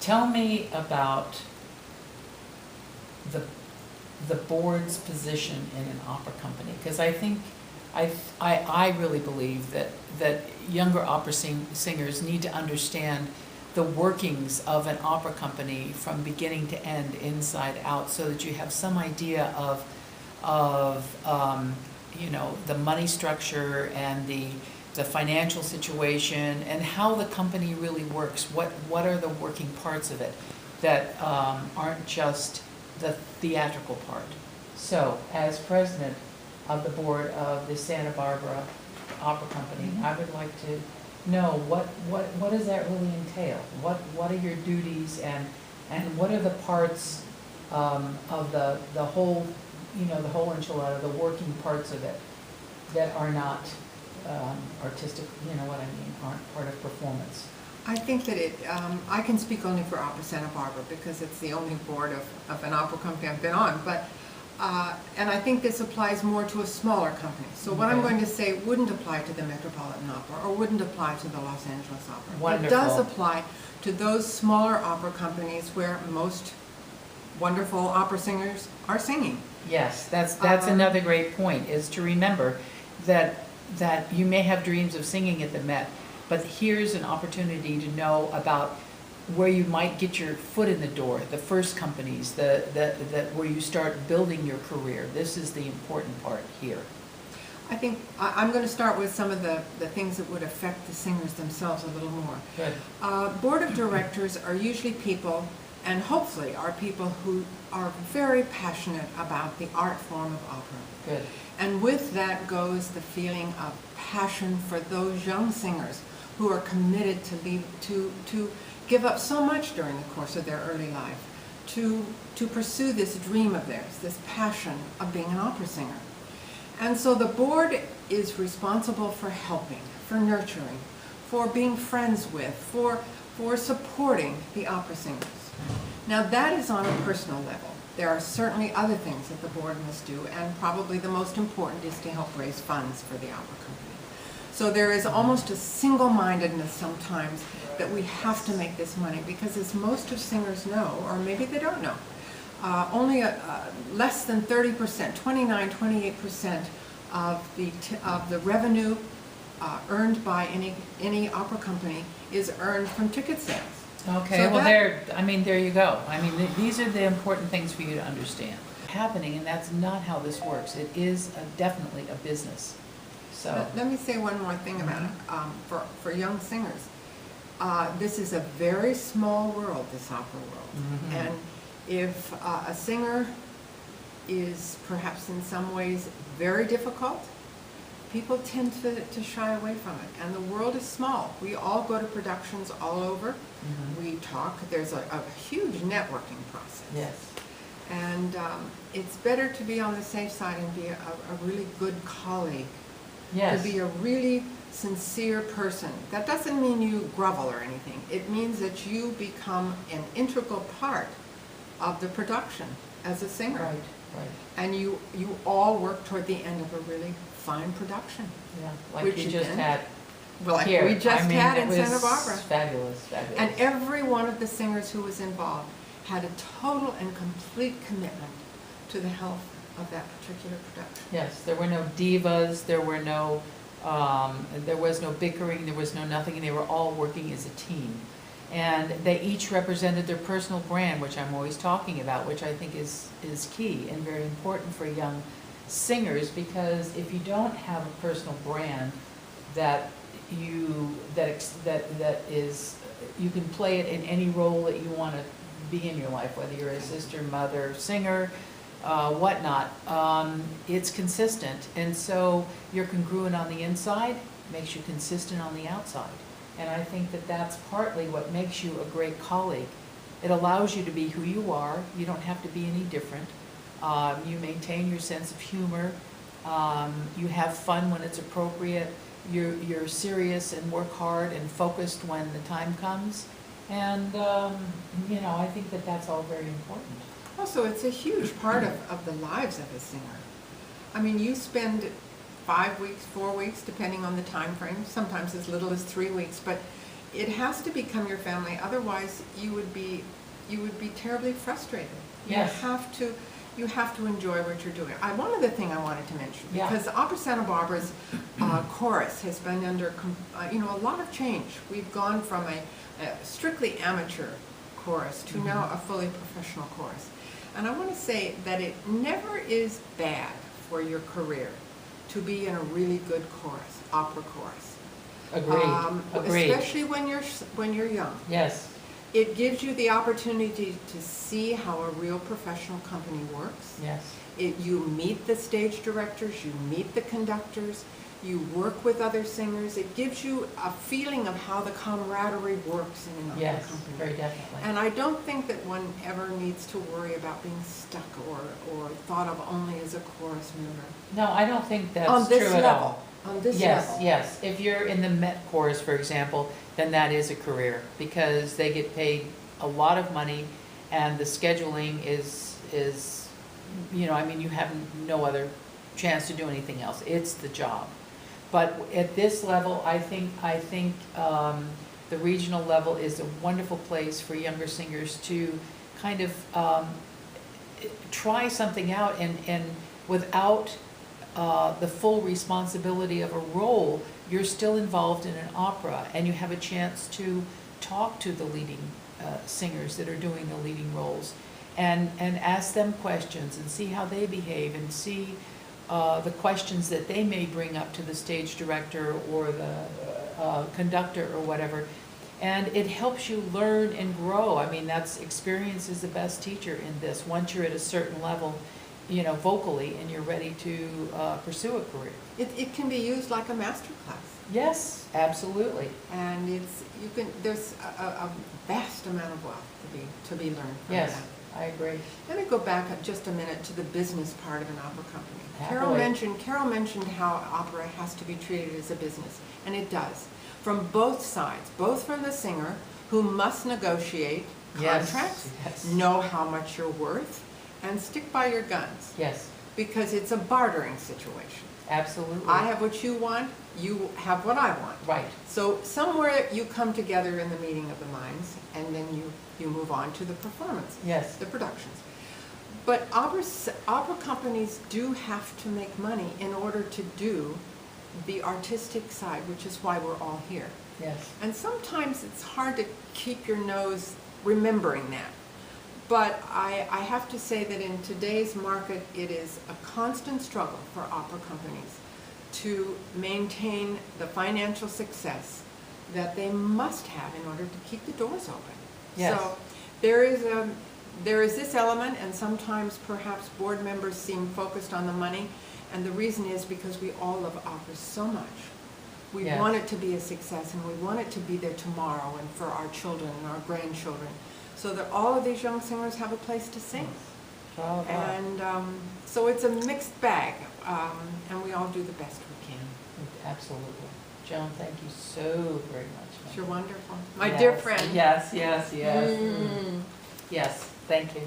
Tell me about the board's position in an opera company, because I think I really believe that younger opera singers need to understand the workings of an opera company from beginning to end, inside out, so that you have some idea of you know, the money structure and the financial situation and how the company really works. What are the working parts of it that aren't just the theatrical part. So, as president of the board of the Santa Barbara Opera Company, I would like to know what does that really entail? What are your duties, and what are the parts of the whole, you know, the whole enchilada, the working parts of it that are not artistic, you know what I mean, aren't part of performance? I think that I can speak only for Opera Santa Barbara because it's the only board of an opera company I've been on, but and I think this applies more to a smaller company. So what I'm going to say wouldn't apply to the Metropolitan Opera or wouldn't apply to the Los Angeles Opera. Wonderful. It does apply to those smaller opera companies where most wonderful opera singers are singing. Yes, that's another great point, is to remember that you may have dreams of singing at the Met, but here's an opportunity to know about where you might get your foot in the door, the first companies, where you start building your career. This is the important part here. I think I'm going to start with some of the things that would affect the singers themselves a little more. Good. Board of directors are usually people, and hopefully are people who are very passionate about the art form of opera. Good. And with that goes the feeling of passion for those young singers who are committed to give up so much during the course of their early life to pursue this dream of theirs, this passion of being an opera singer. And so the board is responsible for helping, for nurturing, for being friends with, for supporting the opera singers. Now that is on a personal level. There are certainly other things that the board must do, and probably the most important is to help raise funds for the opera company. So there is almost a single-mindedness sometimes that we have to make this money, because as most of singers know, or maybe they don't know, only less than 30%, 28% of the revenue earned by any opera company is earned from ticket sales. Okay, So well there you go. I mean, these are the important things for you to understand. Happening, and that's not how this works. It is definitely a business. So Let me say one more thing about it. For young singers, this is a very small world, this opera world. And if a singer is perhaps in some ways very difficult, people tend to shy away from it. And the world is small. We all go to productions all over. We talk. There's a huge networking process. yes. And it's better to be on the safe side and be a really good colleague. Yes. To be a really sincere person. That doesn't mean you grovel or anything. It means that you become an integral part of the production as a singer. Right, right. And you all work toward the end of a really fine production. Yeah, like Which you just again, had Well, like here. we just I mean, had it in was Santa Barbara. Fabulous, fabulous. And every one of the singers who was involved had a total and complete commitment to the health of that particular production. Yes, there were no divas, there was no bickering, there was no nothing, and they were all working as a team. And they each represented their personal brand, which I'm always talking about, which I think is key and very important for young singers, because if you don't have a personal brand that is, you can play it in any role that you want to be in your life, whether you're a sister, mother, singer, whatnot, it's consistent. And so you're congruent on the inside, makes you consistent on the outside. And I think that that's partly what makes you a great colleague. It allows you to be who you are. You don't have to be any different. You maintain your sense of humor. You have fun when it's appropriate. You're serious and work hard and focused when the time comes. And, you know, I think that that's all very important. Also, it's a huge part of the lives of a singer. I mean, you spend 5 weeks, 4 weeks, depending on the time frame, sometimes as little as 3 weeks, but it has to become your family, otherwise you would be terribly frustrated. Yes. You have to enjoy what you're doing. One other thing I wanted to mention, Yeah. because Opera Santa Barbara's chorus has been under a lot of change. We've gone from a strictly amateur chorus to now a fully professional chorus. And I want to say that it never is bad for your career to be in a really good chorus, opera chorus. Agreed. Especially when you're young. Yes. It gives you the opportunity to see how a real professional company works. Yes. You meet the stage directors, you meet the conductors, you work with other singers. It gives you a feeling of how the camaraderie works in an opera Yes, company. very definitely. And I don't think that one ever needs to worry about being stuck or thought of only as a chorus member. No, I don't think that's On this true at level. all. On this Yes, level. yes. If you're in the Met Chorus, for example, then that is a career because they get paid a lot of money and the scheduling is you have no other chance to do anything else. It's the job. But at this level, I think the regional level is a wonderful place for younger singers to kind of try something out and without the full responsibility of a role, you're still involved in an opera and you have a chance to talk to the leading singers that are doing the leading roles and ask them questions and see how they behave and see the questions that they may bring up to the stage director or the conductor or whatever. And it helps you learn and grow. I mean, experience is the best teacher in this. Once you're at a certain level, vocally, and you're ready to pursue a career. It can be used like a master class. Yes, absolutely. And there's a vast amount of wealth to be learned from Yes, that. I agree. Let me go back just a minute to the business part of an opera company. Happily. Carol mentioned how opera has to be treated as a business, and it does. From both sides, both from the singer, who must negotiate contracts, Yes. know how much you're worth, and stick by your guns. Yes, Because it's a bartering situation. absolutely. I have what you want, you have what I want. Right. So somewhere you come together in the meeting of the minds, and then you move on to the performances, Yes. the productions. But opera companies do have to make money in order to do the artistic side, which is why we're all here. Yes. And sometimes it's hard to keep your nose remembering that. But I have to say that in today's market, it is a constant struggle for opera companies to maintain the financial success that they must have in order to keep the doors open. Yes. So there is this element, and sometimes perhaps board members seem focused on the money, and the reason is because we all love opera so much. We Yes. want it to be a success, and we want it to be there tomorrow and for our children and our grandchildren, so that all of these young singers have a place to sing. And so it's a mixed bag, and we all do the best we can. Absolutely. Joan, thank you so very much. You're wonderful. My Yes, dear friend. Yes, yes, yes. Mm. Yes, thank you.